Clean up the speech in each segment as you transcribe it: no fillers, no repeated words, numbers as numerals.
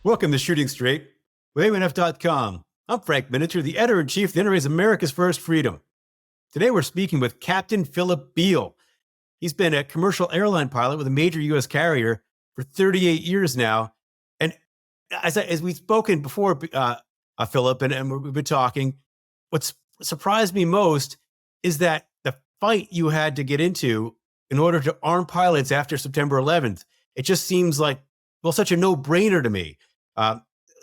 Welcome to Shooting Straight with AMNF.com. I'm Frank Miniature, the editor-in-chief of the NRA's America's First Freedom. Today we're speaking with Captain Phillip Beall. He's been a commercial airline pilot with a major U.S. carrier for 38 years now. And as we've spoken before, Phillip, and we've been talking, what's surprised me most is that the fight you had to get into in order to arm pilots after September 11th, it just seems like, well, such a no-brainer to me.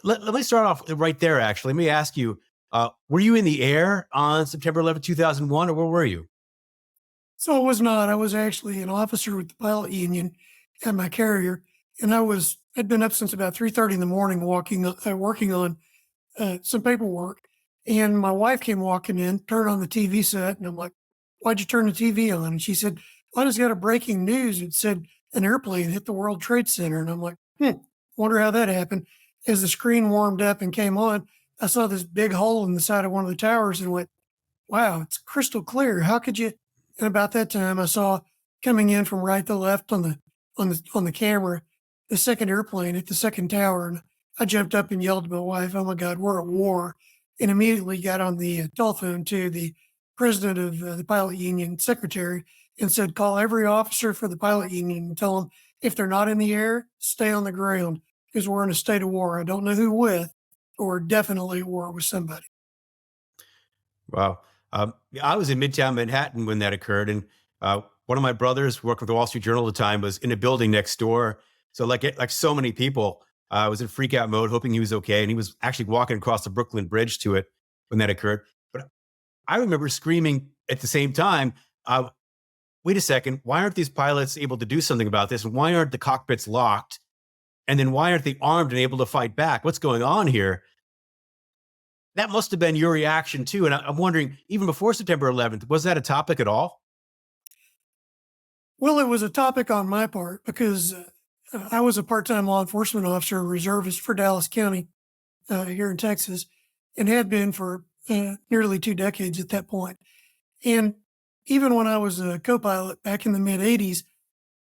Let me start off right there, actually. Let me ask you, were you in the air on September 11th, 2001, or where were you? So I was not. I was actually an officer with the pilot union at my carrier, and I'd been up since about 3:30 in the morning working on some paperwork. And my wife came walking in, turned on the TV set, and I'm like, "Why'd you turn the TV on?" And she said, "Well, I just got a breaking news. It said an airplane hit the World Trade Center." And I'm like, wonder how that happened. As the screen warmed up and came on, I saw this big hole in the side of one of the towers and went, "Wow, it's crystal clear. How could you?" And about that time, I saw coming in from right to left on the camera the second airplane at the second tower, and I jumped up and yelled to my wife, "Oh my God, we're at war!" And immediately got on the telephone to the president of the pilot union secretary and said, "Call every officer for the pilot union and tell them if they're not in the air, stay on the ground because we're in a state of war. I don't know who with, but we're definitely at war with somebody." Wow. I was in Midtown Manhattan when that occurred, and one of my brothers worked with the Wall Street Journal at the time, was in a building next door. So like so many people, I was in freak out mode, hoping he was okay, and he was actually walking across the Brooklyn Bridge to it when that occurred. But I remember screaming at the same time, wait a second, why aren't these pilots able to do something about this? And why aren't the cockpits locked? And then why aren't they armed and able to fight back? What's going on here? That must have been your reaction too. And I'm wondering, even before September 11th, was that a topic at all? Well, it was a topic on my part because I was a part-time law enforcement officer, reservist for Dallas County here in Texas, and had been for nearly 2 decades at that point. And even when I was a co-pilot back in the mid 80s,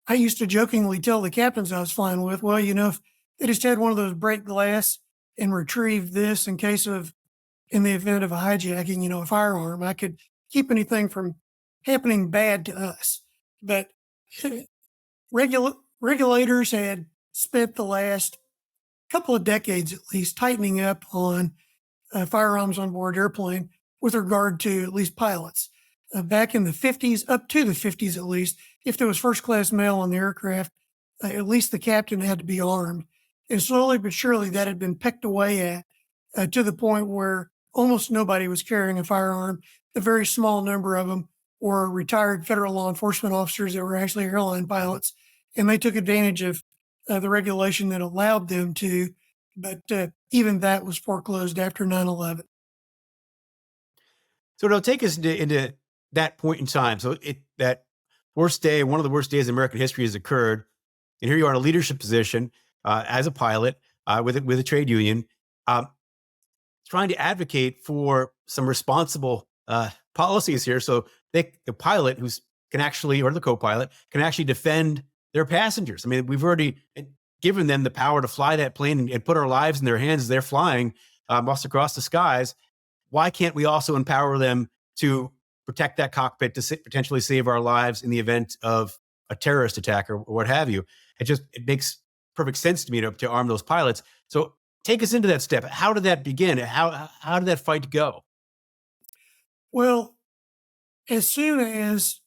I used to jokingly tell the captains I was flying with, well, if they just had one of those break glass and retrieve this in the event of a hijacking, a firearm, I could keep anything from happening bad to us. But regulators had spent the last couple of decades at least tightening up on firearms on board airplane with regard to at least pilots. Back in the 50s, up to the 50s at least, if there was first class mail on the aircraft, at least the captain had to be armed. And slowly but surely that had been pecked away at to the point where almost nobody was carrying a firearm. A very small number of them were retired federal law enforcement officers that were actually airline pilots, and they took advantage of the regulation that allowed them to. But even that was foreclosed after 9/11. So it'll take us into that point in time. So that worst day, one of the worst days in American history has occurred. And here you are in a leadership position as a pilot with a trade union, trying to advocate for some responsible policies here. So the pilot can actually, or the co-pilot can actually defend their passengers. I mean, we've already given them the power to fly that plane and put our lives in their hands as they're flying across the skies. Why can't we also empower them to protect that cockpit, to potentially save our lives in the event of a terrorist attack or what have you? It makes perfect sense to me to arm those pilots. So take us into that step. How did that begin? How did that fight go? Well, as soon as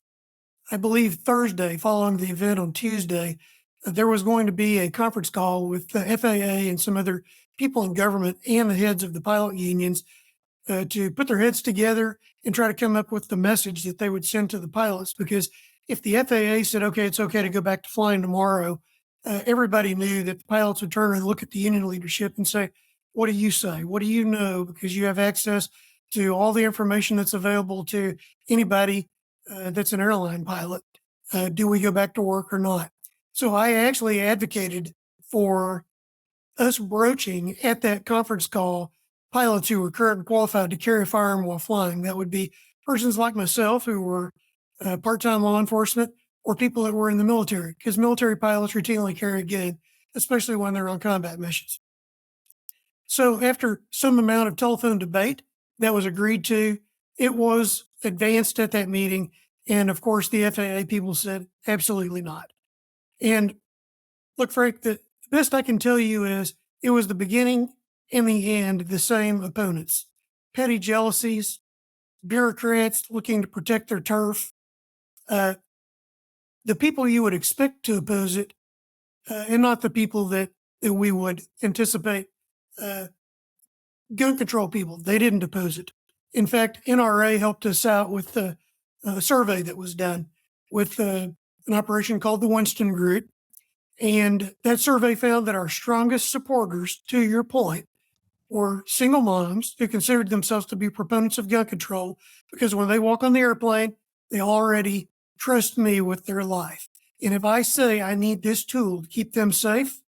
I believe Thursday, following the event on Tuesday, there was going to be a conference call with the FAA and some other people in government and the heads of the pilot unions to put their heads together and try to come up with the message that they would send to the pilots. Because if the FAA said, okay, it's okay to go back to flying tomorrow, everybody knew that the pilots would turn and look at the union leadership and say, what do you say? What do you know? Because you have access to all the information that's available to anybody that's an airline pilot. Do we go back to work or not? So I actually advocated for us broaching at that conference call pilots who were currently qualified to carry a firearm while flying. That would be persons like myself who were part-time law enforcement or people that were in the military, because military pilots routinely carry a gun, especially when they're on combat missions. So after some amount of telephone debate that was agreed to, it was advanced at that meeting. And of course, the FAA people said, absolutely not. And look, Frank, the best I can tell you is it was the beginning and the end, the same opponents, petty jealousies, bureaucrats looking to protect their turf, uh, the people you would expect to oppose it, and not the people that we would anticipate. Uh, Gun control people, they didn't oppose it. In fact, NRA helped us out with a survey that was done with an operation called the Winston Group. And that survey found that our strongest supporters, to your point, were single moms who considered themselves to be proponents of gun control because when they walk on the airplane, they already trust me with their life. And if I say I need this tool to keep them safe,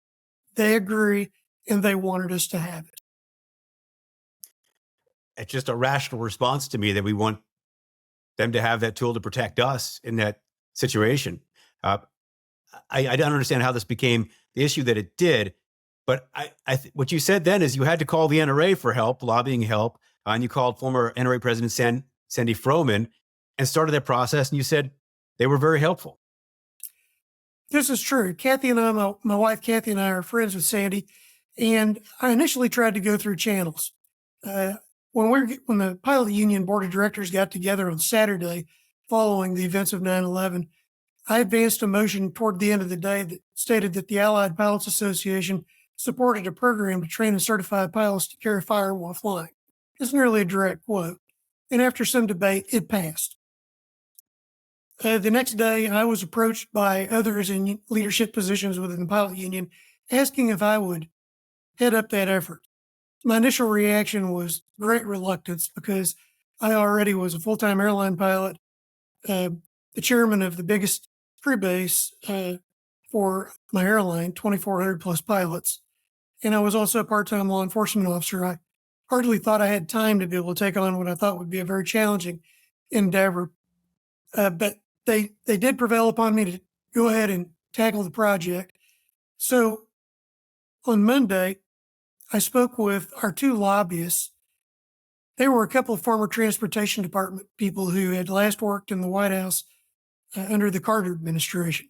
they agree and they wanted us to have it. It's just a rational response to me that we want them to have that tool to protect us in that situation. Uh, I don't understand how this became the issue that it did, but what you said then is you had to call the NRA for help, lobbying help, and you called former NRA President Sandy Froman and started that process, and you said they were very helpful. This is true. Kathy and I, my wife Kathy and I are friends with Sandy, and I initially tried to go through channels. When the pilot union board of directors got together on Saturday following the events of 9/11, I advanced a motion toward the end of the day that stated that the Allied Pilots Association supported a program to train and certify pilots to carry fire while flying. It's nearly a direct quote. And after some debate, it passed. The next day, I was approached by others in leadership positions within the pilot union asking if I would head up that effort. My initial reaction was great reluctance because I already was a full-time airline pilot, the chairman of the biggest crew base for my airline, 2,400 plus pilots. And I was also a part-time law enforcement officer. I hardly thought I had time to be able to take on what I thought would be a very challenging endeavor. But they did prevail upon me to go ahead and tackle the project. So on Monday, I spoke with our two lobbyists. They were a couple of former transportation department people who had last worked in the White House under the Carter administration.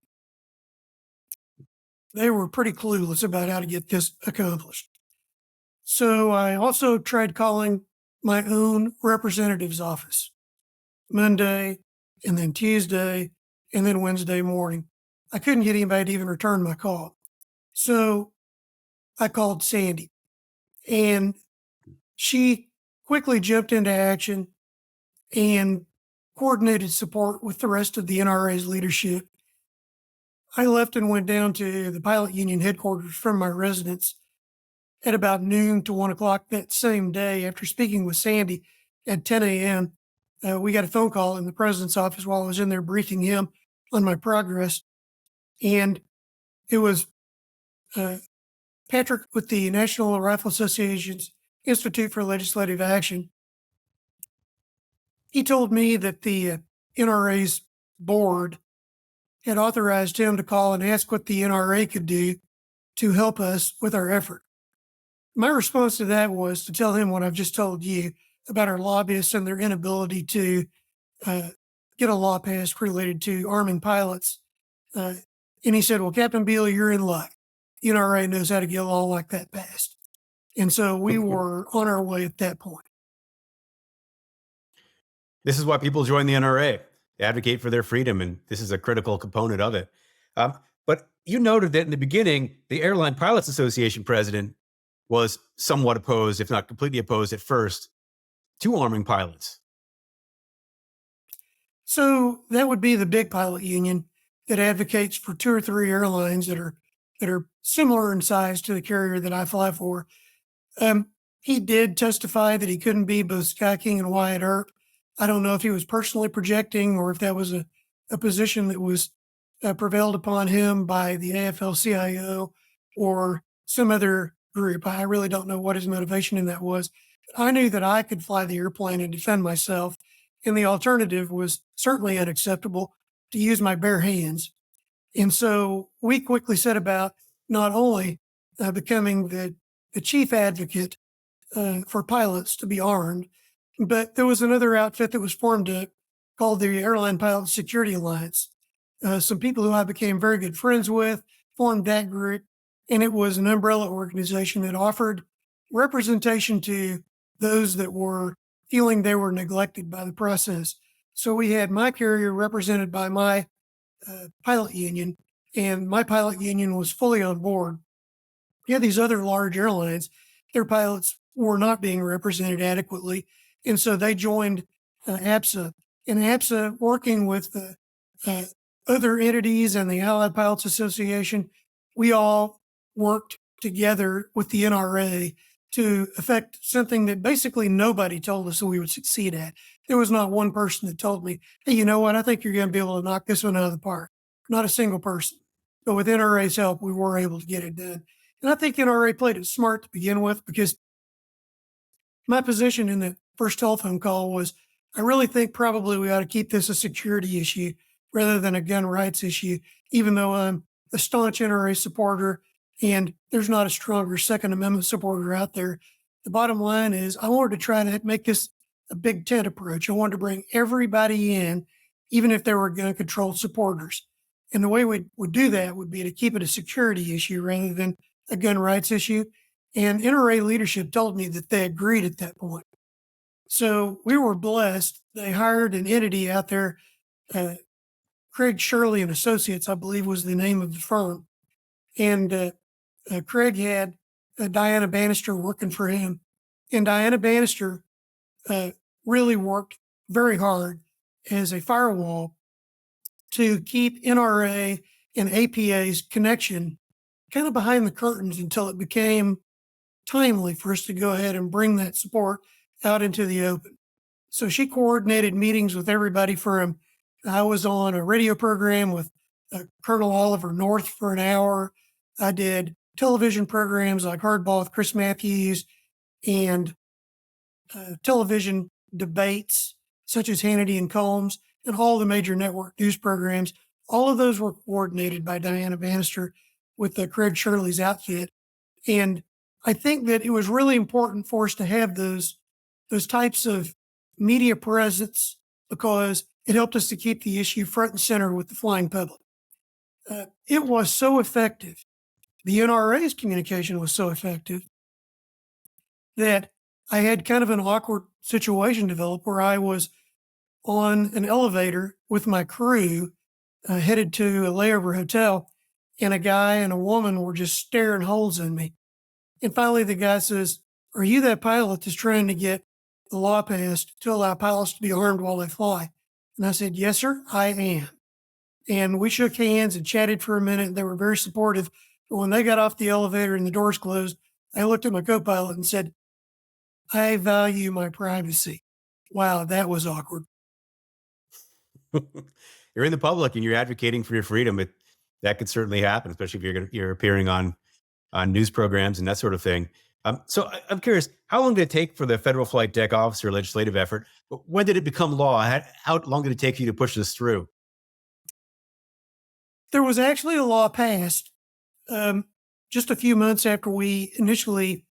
They were pretty clueless about how to get this accomplished. So I also tried calling my own representative's office Monday and then Tuesday and then Wednesday morning. I couldn't get anybody to even return my call. So I called Sandy and she quickly jumped into action and coordinated support with the rest of the NRA's leadership. I left and went down to the pilot union headquarters from my residence at about noon to 1 o'clock that same day. After speaking with Sandy at 10 a.m., we got a phone call in the president's office while I was in there briefing him on my progress. And it was Patrick with the National Rifle Association's Institute for Legislative Action. He told me that the NRA's board had authorized him to call and ask what the NRA could do to help us with our effort. My response to that was to tell him what I've just told you about our lobbyists and their inability to get a law passed related to arming pilots. And he said, well, Captain Beall, you're in luck. NRA knows how to get a law like that passed. And so we were on our way at that point. This is why people join the NRA. They advocate for their freedom, and this is a critical component of it. But you noted that in the beginning, the Airline Pilots Association president was somewhat opposed, if not completely opposed at first, to arming pilots. So that would be the big pilot union that advocates for 2 or 3 airlines that are similar in size to the carrier that I fly for. He did testify that he couldn't be both Sky King and Wyatt Earp. I don't know if he was personally projecting or if that was a position that was prevailed upon him by the AFL-CIO or some other group. I really don't know what his motivation in that was. I knew that I could fly the airplane and defend myself, and the alternative was certainly unacceptable, to use my bare hands. And so we quickly set about not only becoming the chief advocate for pilots to be armed. But there was another outfit that was formed called the Airline Pilot Security Alliance. Some people who I became very good friends with formed that group, and it was an umbrella organization that offered representation to those that were feeling they were neglected by the process. So we had my carrier represented by my pilot union, and my pilot union was fully on board. You had these other large airlines, their pilots were not being represented adequately. And so they joined APSA. And APSA, working with the uh, other entities and the Allied Pilots Association, we all worked together with the NRA to affect something that basically nobody told us that we would succeed at. There was not one person that told me, hey, you know what? I think you're going to be able to knock this one out of the park. Not a single person. But with NRA's help, we were able to get it done. And I think NRA played it smart to begin with, because my position in the first telephone call was, I really think probably we ought to keep this a security issue rather than a gun rights issue, even though I'm a staunch NRA supporter and there's not a stronger Second Amendment supporter out there. The bottom line is I wanted to try to make this a big tent approach. I wanted to bring everybody in, even if they were gun control supporters. And the way we would do that would be to keep it a security issue rather than a gun rights issue. And NRA leadership told me that they agreed at that point. So we were blessed. They hired an entity out there, Craig Shirley and Associates, I believe was the name of the firm. And Craig had Diana Bannister working for him. And Diana Bannister really worked very hard as a firewall to keep NRA and APA's connection kind of behind the curtains until it became timely for us to go ahead and bring that support out into the open. So she coordinated meetings with everybody from, I was on a radio program with Colonel Oliver North for an hour. I did television programs like Hardball with Chris Matthews and television debates such as Hannity and Combs and all the major network news programs. All of those were coordinated by Diana Bannister with Craig Shirley's outfit. And I think that it was really important for us to have those types of media presence because it helped us to keep the issue front and center with the flying public. It was so effective. The NRA's communication was so effective that I had kind of an awkward situation develop where I was on an elevator with my crew headed to a layover hotel, and a guy and a woman were just staring holes in me. And finally, the guy says, "Are you that pilot that's trying to get the law passed to allow pilots to be armed while they fly?" And I said, "Yes, sir, I am." And we shook hands and chatted for a minute. They were very supportive. But when they got off the elevator and the doors closed, I looked at my co-pilot and said, "I value my privacy." Wow, that was awkward. You're in the public and you're advocating for your freedom. That could certainly happen, especially if you're appearing on news programs and that sort of thing. I'm curious, how long did it take for the federal flight deck officer legislative effort? When did it become law? How long did it take you to push this through? There was actually a law passed just a few months after we initially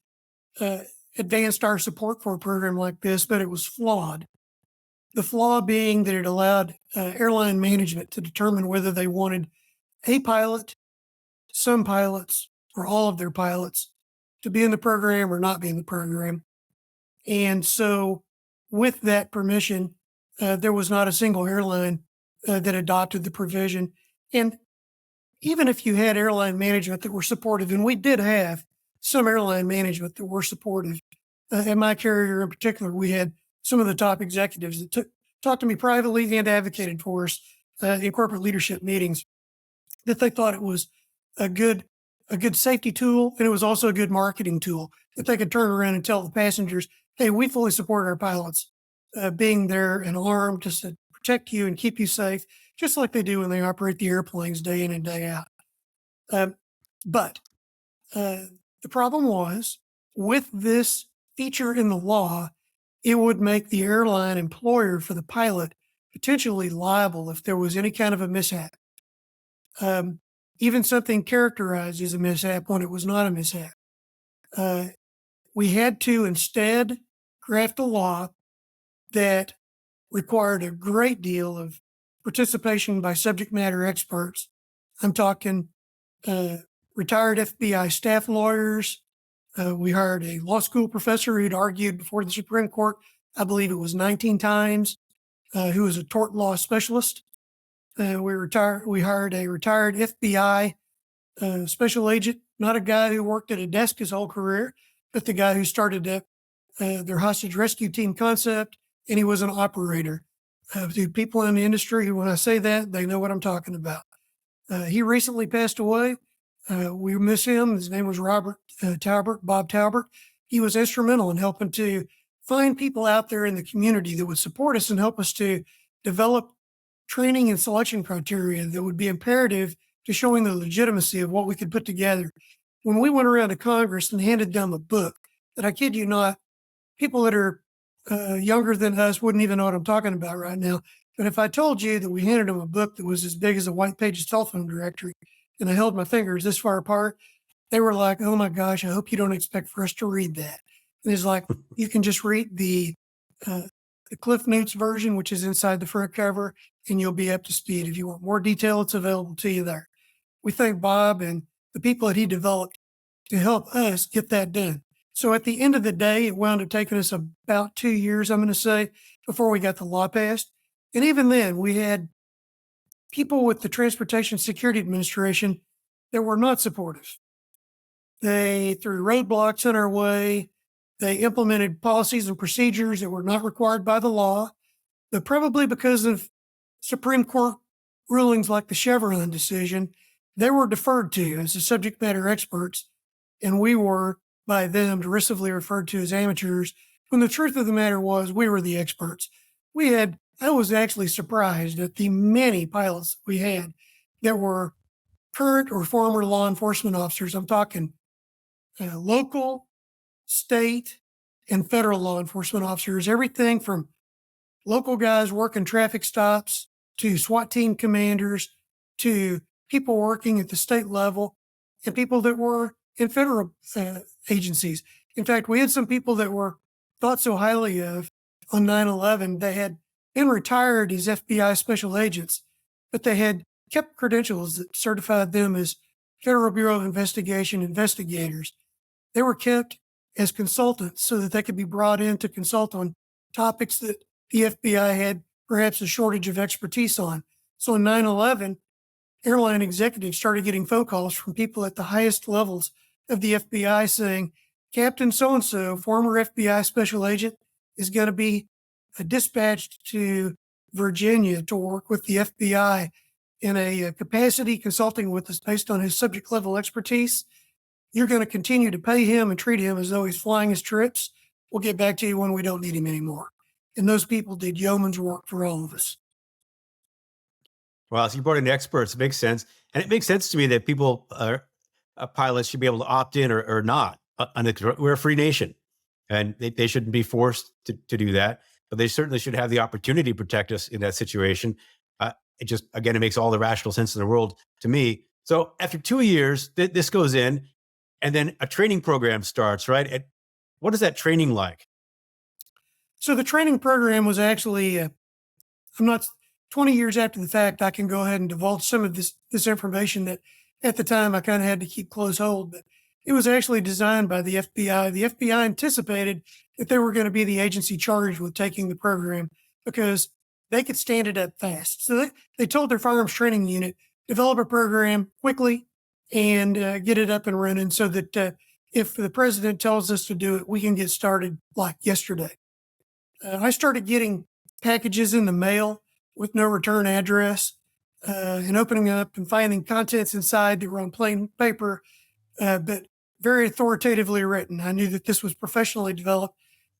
advanced our support for a program like this, but it was flawed. The flaw being that it allowed airline management to determine whether they wanted a pilot, some pilots, or all of their pilots to be in the program or not be in the program. And so, with that permission, there was not a single airline that adopted the provision. And even if you had airline management that were supportive, and we did have some airline management that were supportive, at my carrier in particular, we had some of the top executives that talked to me privately and advocated for us in corporate leadership meetings that they thought it was a good safety tool, and it was also a good marketing tool that they could turn around and tell the passengers, "Hey, we fully support our pilots being there and armed to protect you and keep you safe, just like they do when they operate the airplanes day in and day out." But the problem was with this feature in the law, it would make the airline employer for the pilot potentially liable if there was any kind of a mishap. Even something characterized as a mishap when it was not a mishap. we had to instead craft a law that required a great deal of participation by subject matter experts. I'm talking retired FBI staff lawyers. We hired a law school professor who'd argued before the Supreme Court, I believe it was 19 times, who was a tort law specialist. We hired a retired FBI special agent, not a guy who worked at a desk his whole career, but the guy who started their hostage rescue team concept, and he was an operator. To people in the industry, when I say that, they know what I'm talking about. He recently passed away. We miss him. His name was Bob Talbert. He was instrumental in helping to find people out there in the community that would support us and help us to develop training and selection criteria that would be imperative to showing the legitimacy of what we could put together. When we went around to Congress and handed them a book that, I kid you not, people that are younger than us wouldn't even know what I'm talking about right now. But if I told you that we handed them a book that was as big as a white pages telephone directory, and I held my fingers this far apart, they were like, "Oh my gosh, I hope you don't expect for us to read that." And it's like, you can just read the Cliff Notes version, which is inside the front cover, and you'll be up to speed. If you want more detail, it's available to you there. We thank Bob and the people that he developed to help us get that done. So at the end of the day, it wound up taking us about 2 years, I'm going to say, before we got the law passed. And even then, we had people with the Transportation Security Administration that were not supportive. They threw roadblocks in our way. They implemented policies and procedures that were not required by the law, but probably because of Supreme Court rulings like the Chevron decision, they were deferred to as the subject matter experts, and we were, by them, derisively referred to as amateurs, when the truth of the matter was we were the experts. I was actually surprised at the many pilots we had that were current or former law enforcement officers. I'm talking local, state, and federal law enforcement officers, everything from local guys working traffic stops to SWAT team commanders to people working at the state level and people that were in federal agencies. In fact, we had some people that were thought so highly of on 9/11. They had been retired as FBI special agents, but they had kept credentials that certified them as Federal Bureau of Investigation investigators. They were kept as consultants so that they could be brought in to consult on topics that the FBI had perhaps a shortage of expertise on. So on 9/11, airline executives started getting phone calls from people at the highest levels of the FBI saying, "Captain so-and-so, former FBI special agent, is going to be dispatched to Virginia to work with the FBI in a capacity consulting with us based on his subject level expertise. You're going to continue to pay him and treat him as though he's flying his trips. We'll get back to you when we don't need him anymore." And those people did yeoman's work for all of us. Well, so you brought in experts. It makes sense. And it makes sense to me that people, pilots should be able to opt in or not. We're a free nation and they shouldn't be forced to do that, but they certainly should have the opportunity to protect us in that situation. It makes all the rational sense in the world to me. So after 2 years, this goes in and then a training program starts, right? And what is that training like? So the training program was actually, I'm not 20 years after the fact, I can go ahead and divulge some of this information that at the time I kind of had to keep close hold, but it was actually designed by the FBI. The FBI anticipated that they were going to be the agency charged with taking the program because they could stand it up fast. So they told their firearms training unit, develop a program quickly and get it up and running so that if the president tells us to do it, we can get started like yesterday. I started getting packages in the mail with no return address and opening up and finding contents inside that were on plain paper, but very authoritatively written. I knew that this was professionally developed.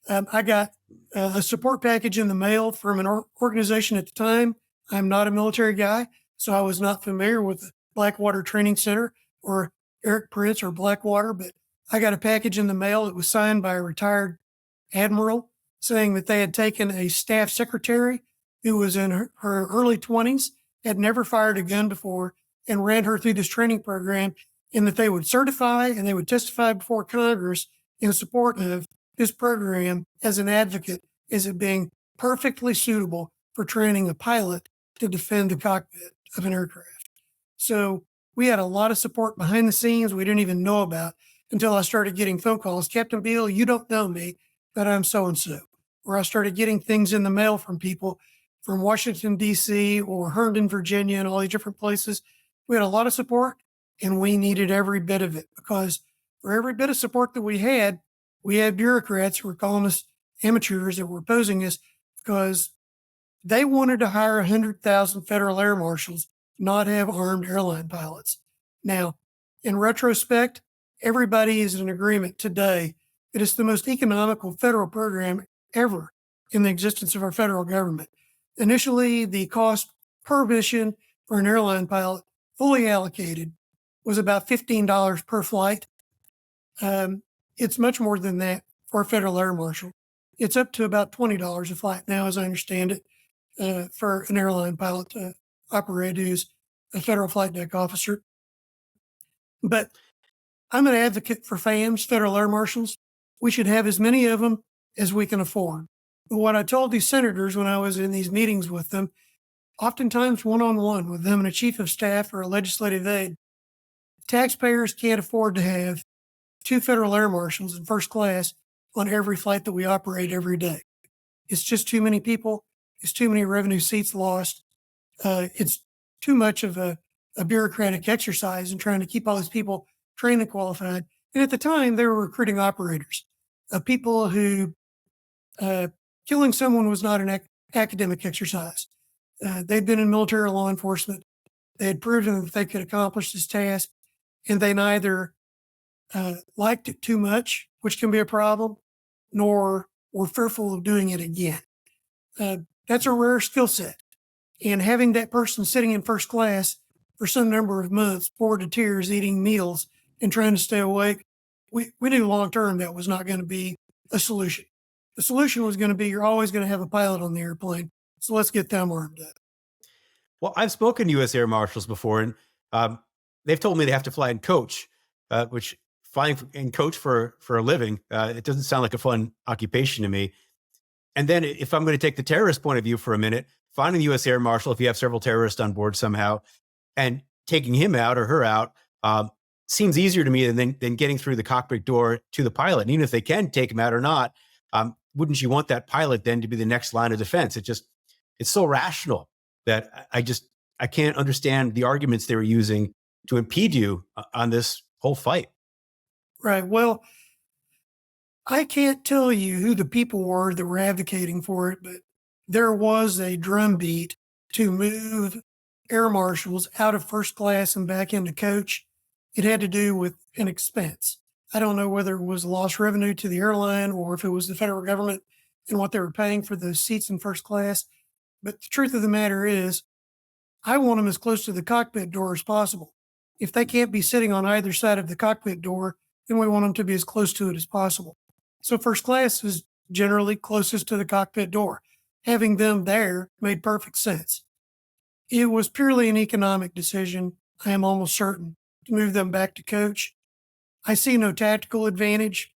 I got a support package in the mail from an organization at the time. I'm not a military guy, so I was not familiar with the Blackwater Training Center or Eric Prince or Blackwater, but I got a package in the mail that was signed by a retired admiral saying that they had taken a staff secretary who was in her early 20s, had never fired a gun before, and ran her through this training program, and that they would certify and they would testify before Congress in support of this program as an advocate as it being perfectly suitable for training a pilot to defend the cockpit of an aircraft. So we had a lot of support behind the scenes we didn't even know about until I started getting phone calls. Captain Beall, you don't know me, but I'm so-and-so. Or I started getting things in the mail from people from Washington, D.C. or Herndon, Virginia, and all these different places. We had a lot of support, and we needed every bit of it because for every bit of support that we had bureaucrats who were calling us amateurs that were opposing us because they wanted to hire 100,000 federal air marshals, not have armed airline pilots. Now, in retrospect, everybody is in agreement today that it's the most economical federal program ever in the existence of our federal government. Initially, the cost per mission for an airline pilot fully allocated was about $15 per flight. It's much more than that for a federal air marshal. It's up to about $20 a flight now, as I understand it, for an airline pilot to operate who's a federal flight deck officer. But I'm an advocate for FAMs, federal air marshals. We should have as many of them as we can afford. But what I told these senators when I was in these meetings with them, oftentimes one-on-one with them and a chief of staff or a legislative aide, taxpayers can't afford to have 2 federal air marshals in first class on every flight that we operate every day. It's just too many people. It's too many revenue seats lost. It's too much of a bureaucratic exercise in trying to keep all these people trained and qualified. And at the time, they were recruiting operators, people who killing someone was not an academic exercise. They'd been in military law enforcement. They had proven that they could accomplish this task, and they neither liked it too much, which can be a problem, nor were fearful of doing it again. That's a rare skill set. And having that person sitting in first class for some number of months, bored to tears, eating meals and trying to stay awake, we knew long term that was not going to be a solution. The solution was going to be you're always going to have a pilot on the airplane. So let's get them armed up. Well, I've spoken to U.S. Air Marshals before, and they've told me they have to fly and coach, which flying and coach for a living, it doesn't sound like a fun occupation to me. And then if I'm going to take the terrorist point of view for a minute, finding the U.S. Air Marshal, if you have several terrorists on board somehow, and taking him out or her out, seems easier to me than getting through the cockpit door to the pilot. And even if they can take him out or not, wouldn't you want that pilot then to be the next line of defense? It's so rational that I can't understand the arguments they were using to impede you on this whole fight. Right. Well, I can't tell you who the people were that were advocating for it, but there was a drumbeat to move air marshals out of first class and back into coach. It had to do with an expense. I don't know whether it was lost revenue to the airline or if it was the federal government and what they were paying for those seats in first class. But the truth of the matter is, I want them as close to the cockpit door as possible. If they can't be sitting on either side of the cockpit door, then we want them to be as close to it as possible. So first class is generally closest to the cockpit door. Having them there made perfect sense. It was purely an economic decision, I am almost certain, to move them back to coach. I see no tactical advantage,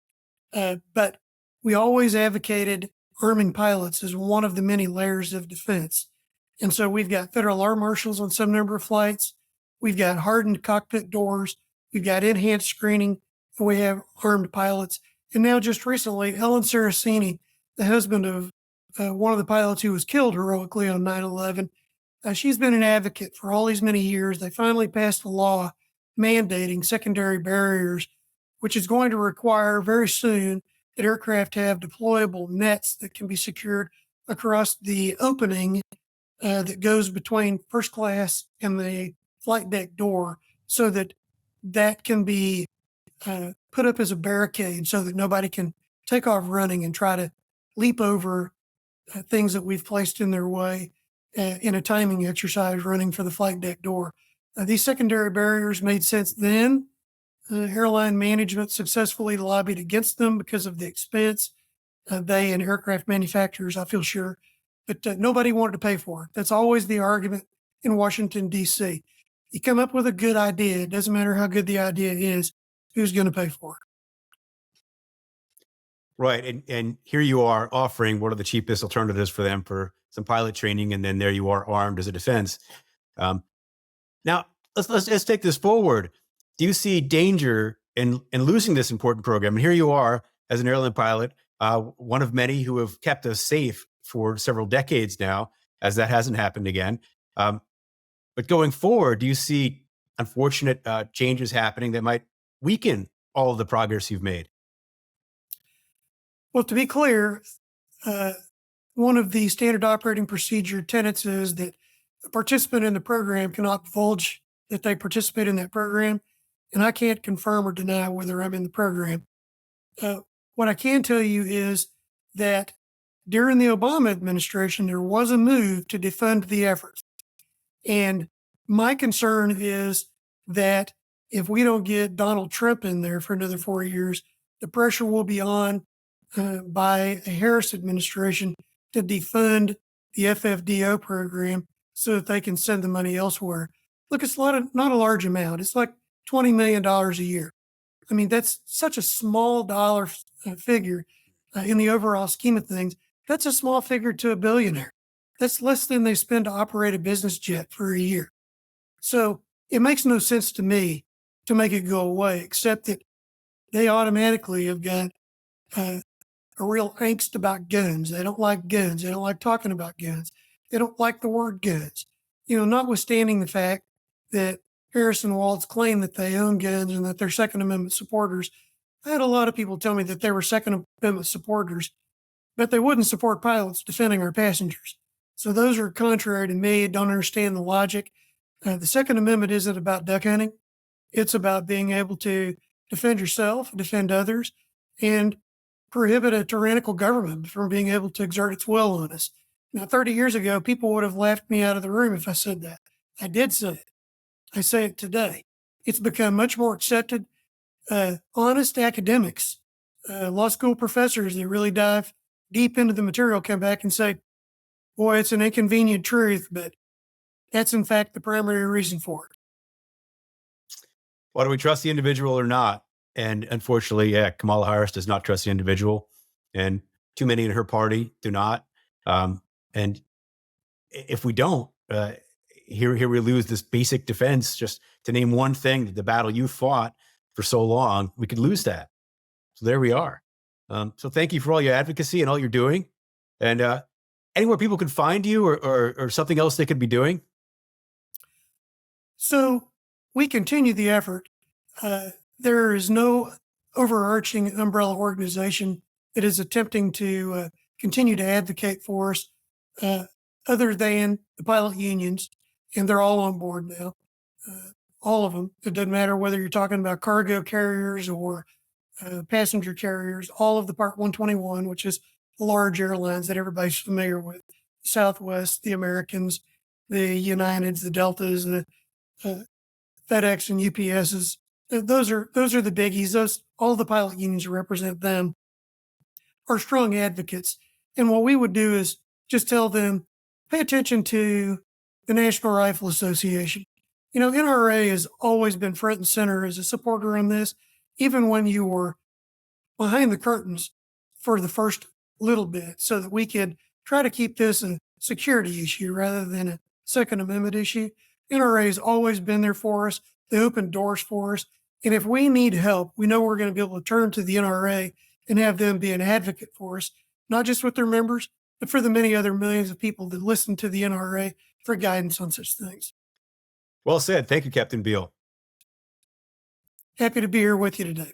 but we always advocated arming pilots as one of the many layers of defense. And so we've got federal air marshals on some number of flights. We've got hardened cockpit doors. We've got enhanced screening. And we have armed pilots. And now just recently, Ellen Saraceni, the husband of one of the pilots who was killed heroically on 9/11, she's been an advocate for all these many years. They finally passed a law mandating secondary barriers, which is going to require very soon that aircraft have deployable nets that can be secured across the opening that goes between first class and the flight deck door so that that can be put up as a barricade so that nobody can take off running and try to leap over things that we've placed in their way in a timing exercise running for the flight deck door. These secondary barriers made sense then. Airline management successfully lobbied against them because of the expense. They and aircraft manufacturers, I feel sure, but nobody wanted to pay for it. That's always the argument in Washington, D.C. You come up with a good idea. It doesn't matter how good the idea is, who's going to pay for it. Right. And here you are offering one of the cheapest alternatives for them for some pilot training. And then there you are armed as a defense. Um, Now, let's take this forward. Do you see danger in losing this important program? And here you are as an airline pilot, one of many who have kept us safe for several decades now, as that hasn't happened again. Um, but going forward, do you see unfortunate changes happening that might weaken all of the progress you've made? Well, to be clear, uh, one of the standard operating procedure tenets is that a participant in the program cannot divulge that they participate in that program. And I can't confirm or deny whether I'm in the program. Uh, what I can tell you is that during the Obama administration, there was a move to defund the effort. And my concern is that if we don't get Donald Trump in there for another 4 years, the pressure will be on by a Harris administration to defund the FFDO program so that they can send the money elsewhere. Look, it's not a large amount. It's like $20 million a year. I mean, that's such a small dollar figure in the overall scheme of things. That's a small figure to a billionaire. That's less than they spend to operate a business jet for a year. So it makes no sense to me to make it go away, except that they automatically have got uh, a real angst about guns. They don't like guns. They don't like talking about guns. They don't like the word guns. Notwithstanding the fact that Harris and Waltz claim that they own guns and that they're Second Amendment supporters. I had a lot of people tell me that they were Second Amendment supporters, but they wouldn't support pilots defending our passengers. So those are contrary to me. Don't understand the logic. The Second Amendment isn't about duck hunting. It's about being able to defend yourself, defend others, and prohibit a tyrannical government from being able to exert its will on us. Now, 30 years ago, people would have laughed me out of the room if I said that. I did say it. I say it today. It's become much more accepted. Honest academics, law school professors that really dive deep into the material come back and say, boy, it's an inconvenient truth, but that's in fact the primary reason for it. Well, do we trust the individual or not? And unfortunately, yeah, Kamala Harris does not trust the individual, and too many in her party do not. Um, and if we don't, here we lose this basic defense. Just to name one thing, the battle you fought for so long, we could lose that. So there we are. So thank you for all your advocacy and all you're doing. And anywhere people can find you, or something else they could be doing. So we continue the effort. There is no overarching umbrella organization that is attempting to continue to advocate for us uh, other than the pilot unions, and they're all on board now. Uh, all of them. It doesn't matter whether you're talking about cargo carriers or passenger carriers, all of the Part 121, which is large airlines that everybody's familiar with, Southwest, the Americans, the Uniteds, the Deltas, the uh, FedEx and UPSs. Those are the biggies. Those all the pilot unions represent them are strong advocates. And what we would do is just tell them, pay attention to the National Rifle Association. NRA has always been front and center as a supporter on this, even when you were behind the curtains for the first little bit, so that we could try to keep this a security issue rather than a Second Amendment issue. NRA has always been there for us. They open doors for us. And if we need help, we know we're going to be able to turn to the NRA and have them be an advocate for us, not just with their members, but for the many other millions of people that listen to the NRA for guidance on such things. Well said. Thank you, Captain Beall. Happy to be here with you today.